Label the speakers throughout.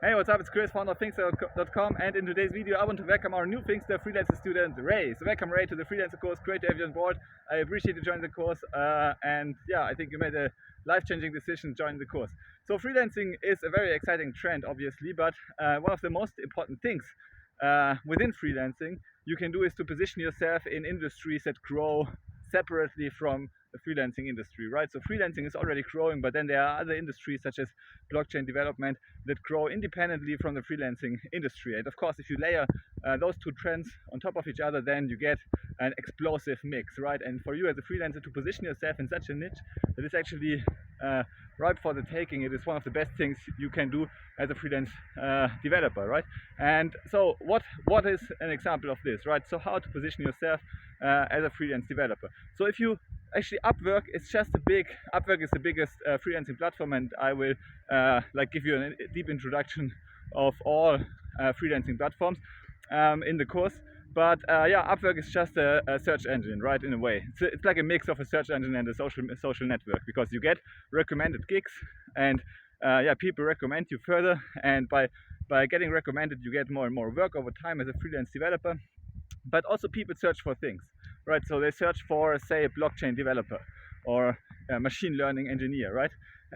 Speaker 1: Hey, what's up? It's Chris, founder of Thinkster.com, and in today's video I want to welcome our new Thinkster freelancer student, Ray. So welcome, Ray, to the freelancer course. Great to have you on board. I appreciate you joining the course, and yeah, I think you made a life-changing decision joining the course. So freelancing is a very exciting trend, obviously, but one of the most important things within freelancing you can do is to position yourself in industries that grow separately from the freelancing industry, right? So freelancing is already growing, but then there are other industries such as blockchain development that grow independently from the freelancing industry. And of course, if you layer those two trends on top of each other, then you get an explosive mix, right? And for you as a freelancer to position yourself in such a niche that is actually ripe for the taking, it is one of the best things you can do as a freelance developer, right? And so what is an example of this, right? So how to position yourself as a freelance developer. So if you actually, Upwork is the biggest freelancing platform, and I will give you a deep introduction of all freelancing platforms in the course. But yeah, Upwork is just a search engine, right? In a way, it's like a mix of a search engine and a social network, because you get recommended gigs, and yeah, people recommend you further, and by getting recommended, you get more and more work over time as a freelance developer. But also people search for things, right? So they search for, say, a blockchain developer or a machine learning engineer, right?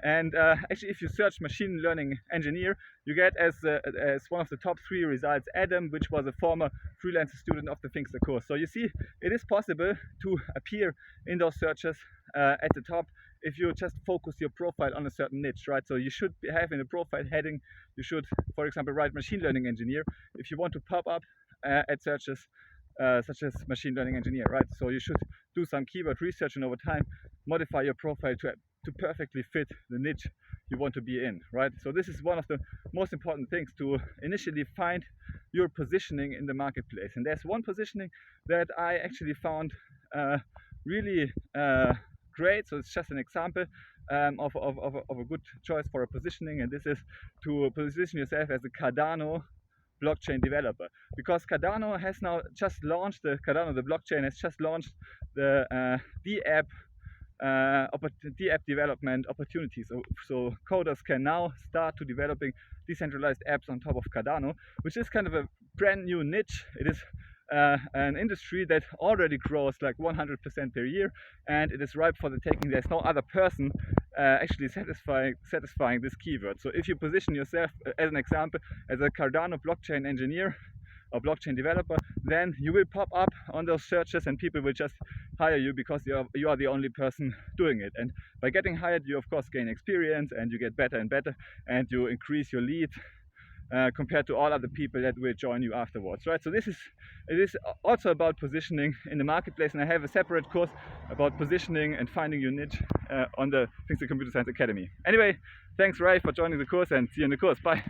Speaker 1: And actually, if you search machine learning engineer, you get as one of the top 3 results Adam, which was a former freelancer student of the Thinkster course. So you see, it is possible to appear in those searches at the top if you just focus your profile on a certain niche, right? So you should have in the profile heading, you should, for example, write machine learning engineer if you want to pop up at searches such as machine learning engineer, right? So you should do some keyword research, and over time modify your profile to perfectly fit the niche you want to be in, right? So this is one of the most important things, to initially find your positioning in the marketplace. And there's one positioning that I actually found really great. So it's just an example of a good choice for a positioning, and this is to position yourself as a Cardano blockchain developer, because Cardano has now just launched the blockchain has just launched the app development opportunities. So coders can now start to developing decentralized apps on top of Cardano, which is kind of a brand new niche. It is an industry that already grows like 100% per year, and it is ripe for the taking. There's no other person actually satisfying this keyword. So if you position yourself, as an example, as a Cardano blockchain engineer or blockchain developer, then you will pop up on those searches, and people will just hire you because you are the only person doing it. And by getting hired, you of course gain experience, and you get better and better, and you increase your lead compared to all other people that will join you afterwards, right? So it is also about positioning in the marketplace, and I have a separate course about positioning and finding your niche on the Thinkster Computer Science Academy. Anyway, thanks, Ray, for joining the course, and see you in the course. Bye.